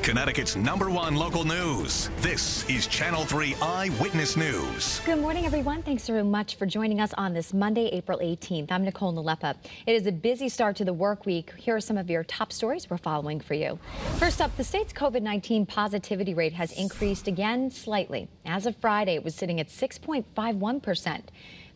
Connecticut's #1 local news. This is Channel 3 Eyewitness News. Good morning, everyone. Thanks so much for joining us on this Monday, April 18th. I'm Nicole Nalepa. It is a busy start to the work week. Here are some of your top stories we're following for you. First up, the state's COVID-19 positivity rate has increased again slightly. As of Friday, it was sitting at 6.51%.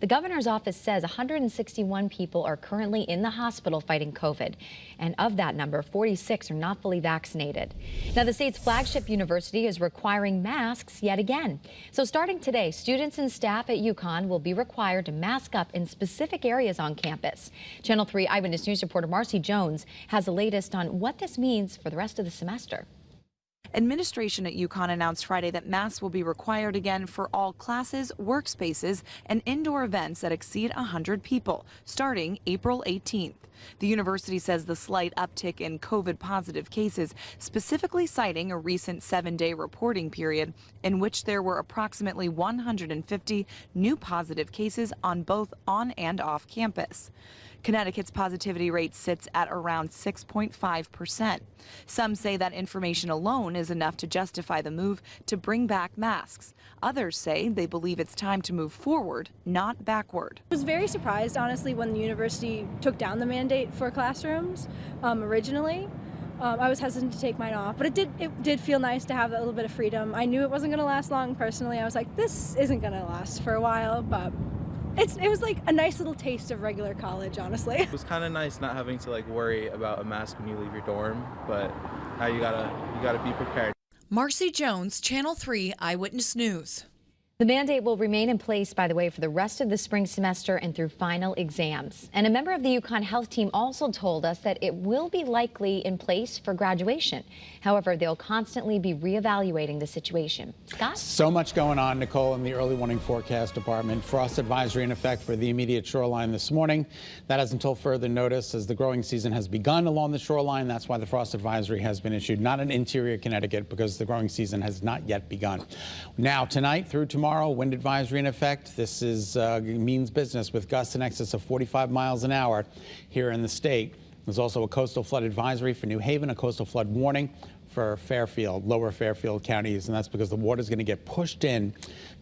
The governor's office says 161 people are currently in the hospital fighting COVID. And of that number, 46 are not fully vaccinated. Now, the state's flagship university is requiring masks yet again. So starting today, students and staff at UConn will be required to mask up in specific areas on campus. Channel 3 Eyewitness News reporter Marcy Jones has the latest on what this means for the rest of the semester. Administration at UConn announced Friday that masks will be required again for all classes, workspaces, and indoor events that exceed 100 people, starting April 18th. The university says the slight uptick in COVID-positive cases, specifically citing a recent 7-day reporting period in which there were approximately 150 new positive cases on both on and off campus. Connecticut's positivity rate sits at around 6.5%. Some say that information alone is enough to justify the move to bring back masks. Others say they believe it's time to move forward, not backward. I was very surprised, honestly, when the university took down the mandate for classrooms originally. I was hesitant to take mine off, but it did feel nice to have that little bit of freedom. I knew it wasn't going to last long personally. I was like, this isn't going to last for a while, but it was like a nice little taste of regular college, honestly. It was kind of nice not having to worry about a mask when you leave your dorm, but now you gotta be prepared. Marcy Jones, Channel 3 Eyewitness News. The mandate will remain in place, by the way, for the rest of the spring semester and through final exams. And a member of the UConn health team also told us that it will be likely in place for graduation. However, they'll constantly be reevaluating the situation. Scott? So much going on, Nicole, in the early warning forecast department. Frost advisory in effect for the immediate shoreline this morning. That is until further notice, as the growing season has begun along the shoreline. That's why the frost advisory has been issued, not in interior Connecticut, because the growing season has not yet begun. Now, tonight through tomorrow, wind advisory in effect. This is means business with gusts in excess of 45 miles an hour here in the state. There's also a coastal flood advisory for New Haven, a coastal flood warning for Fairfield, lower Fairfield counties, and that's because the water is going to get pushed in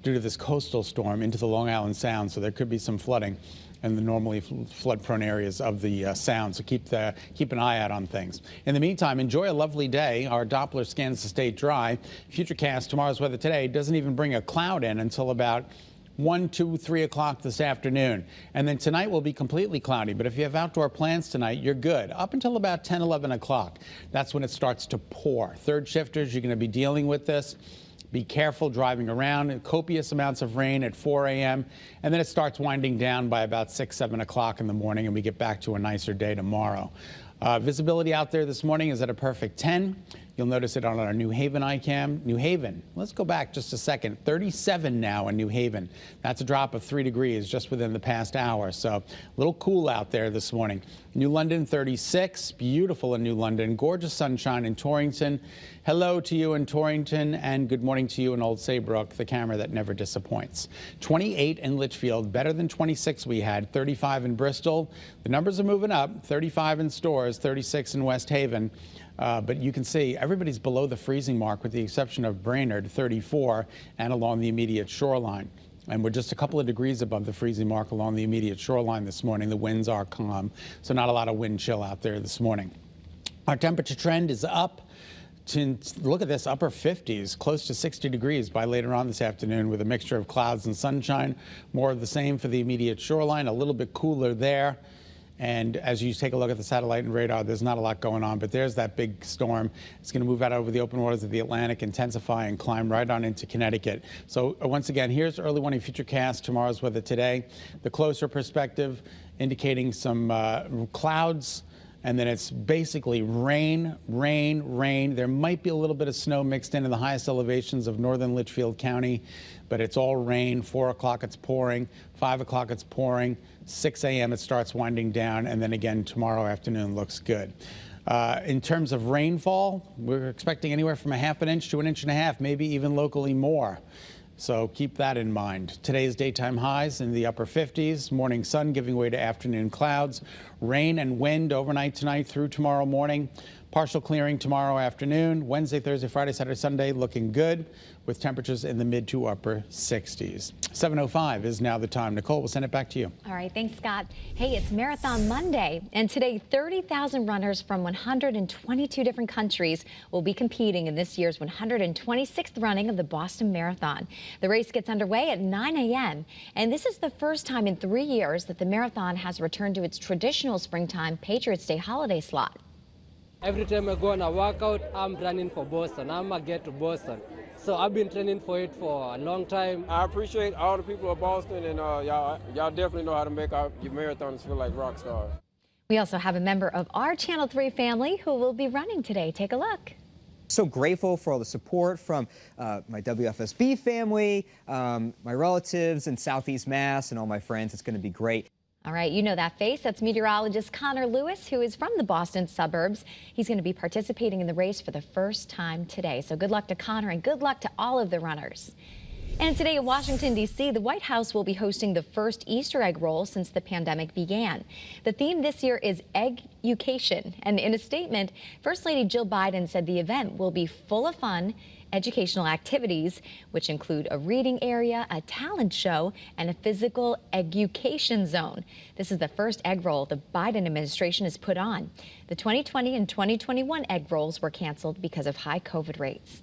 due to this coastal storm into the Long Island Sound, so there could be some flooding in the normally flood-prone areas of the Sound, so keep an eye out on things. In the meantime, enjoy a lovely day. Our Doppler scans the state dry. Futurecast tomorrow's weather today doesn't even bring a cloud in until about 1, 2, 3 o'clock this afternoon. And then tonight will be completely cloudy, but if you have outdoor plans tonight, you're good. Up until about 10, 11 o'clock, that's when it starts to pour. Third shifters, you're going to be dealing with this. Be careful driving around. Copious amounts of rain at 4 a.m. and then it starts winding down by about 6, 7 o'clock in the morning, and we get back to a nicer day tomorrow. Visibility out there this morning is at a perfect 10. You'll notice it on our New Haven iCam. New Haven, let's go back just a second. 37 now in New Haven. That's a drop of 3 degrees just within the past hour. So a little cool out there this morning. New London, 36. Beautiful in New London. Gorgeous sunshine in Torrington. Hello to you in Torrington, and good morning to you in Old Saybrook, the camera that never disappoints. 28 in Litchfield, better than 26 we had. 35 in Bristol. The numbers are moving up. 35 in Stores, 36 in West Haven. But you can see everybody's below the freezing mark with the exception of Brainerd, 34, and along the immediate shoreline. And we're just a couple of degrees above the freezing mark along the immediate shoreline this morning. The winds are calm, so not a lot of wind chill out there this morning. Our temperature trend is up to, look at this, upper 50s, close to 60 degrees by later on this afternoon with a mixture of clouds and sunshine. More of the same for the immediate shoreline, a little bit cooler there. And as you take a look at the satellite and radar, there's not a lot going on, but there's that big storm. It's going to move out over the open waters of the Atlantic, intensify, and climb right on into Connecticut. So once again, here's early warning futurecast, tomorrow's weather today. The closer perspective indicating some clouds, and then it's basically rain, rain, rain. There might be a little bit of snow mixed in the highest elevations of northern Litchfield County, but it's all rain. 4 o'clock it's pouring, 5 o'clock it's pouring, 6 a.m. it starts winding down, and then again tomorrow afternoon looks good. In terms of rainfall, we're expecting anywhere from a ½ inch to 1.5 inches, maybe even locally more. So keep that in mind. Today's daytime highs in the upper 50s, morning sun giving way to afternoon clouds, rain and wind overnight tonight through tomorrow morning. Partial clearing tomorrow afternoon. Wednesday, Thursday, Friday, Saturday, Sunday looking good with temperatures in the mid to upper 60s. 7:05 is now the time. Nicole, we'll send it back to you. All right, thanks, Scott. Hey, it's Marathon Monday, and today 30,000 runners from 122 different countries will be competing in this year's 126th running of the Boston Marathon. The race gets underway at 9 a.m., and this is the first time in 3 years that the marathon has returned to its traditional springtime Patriots Day holiday slot. Every time I go on a workout, I'm running for Boston. I'm going to get to Boston. So I've been training for it for a long time. I appreciate all the people of Boston, and y'all definitely know how to make your marathons feel like rock stars. We also have a member of our Channel 3 family who will be running today. Take a look. So grateful for all the support from my WFSB family, my relatives in Southeast Mass, and all my friends. It's going to be great. All right, you know that face. That's meteorologist Connor Lewis, who is from the Boston suburbs. He's going to be participating in the race for the first time today. So good luck to Connor and good luck to all of the runners. And today in Washington, D.C., the White House will be hosting the first Easter egg roll since the pandemic began. The theme this year is Egg-ucation. And in a statement, First Lady Jill Biden said the event will be full of fun, educational activities, which include a reading area, a talent show, and a physical education zone. This is the first egg roll the Biden administration has put on. The 2020 and 2021 egg rolls were canceled because of high COVID rates.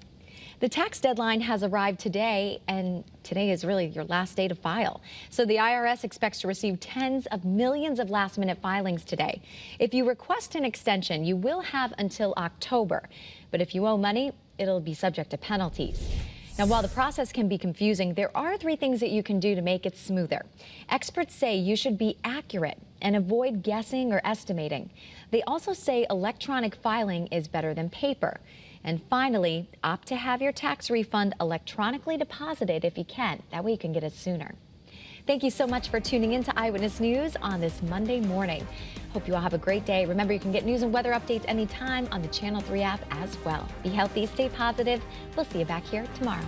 The tax deadline has arrived today, and today is really your last day to file. So the IRS expects to receive tens of millions of last-minute filings today. If you request an extension, you will have until October. But if you owe money, it'll be subject to penalties. Now, while the process can be confusing, there are 3 things that you can do to make it smoother. Experts say you should be accurate and avoid guessing or estimating. They also say electronic filing is better than paper. And finally, opt to have your tax refund electronically deposited if you can. That way you can get it sooner. Thank you so much for tuning in to Eyewitness News on this Monday morning. Hope you all have a great day. Remember, you can get news and weather updates anytime on the Channel 3 app as well. Be healthy, stay positive. We'll see you back here tomorrow.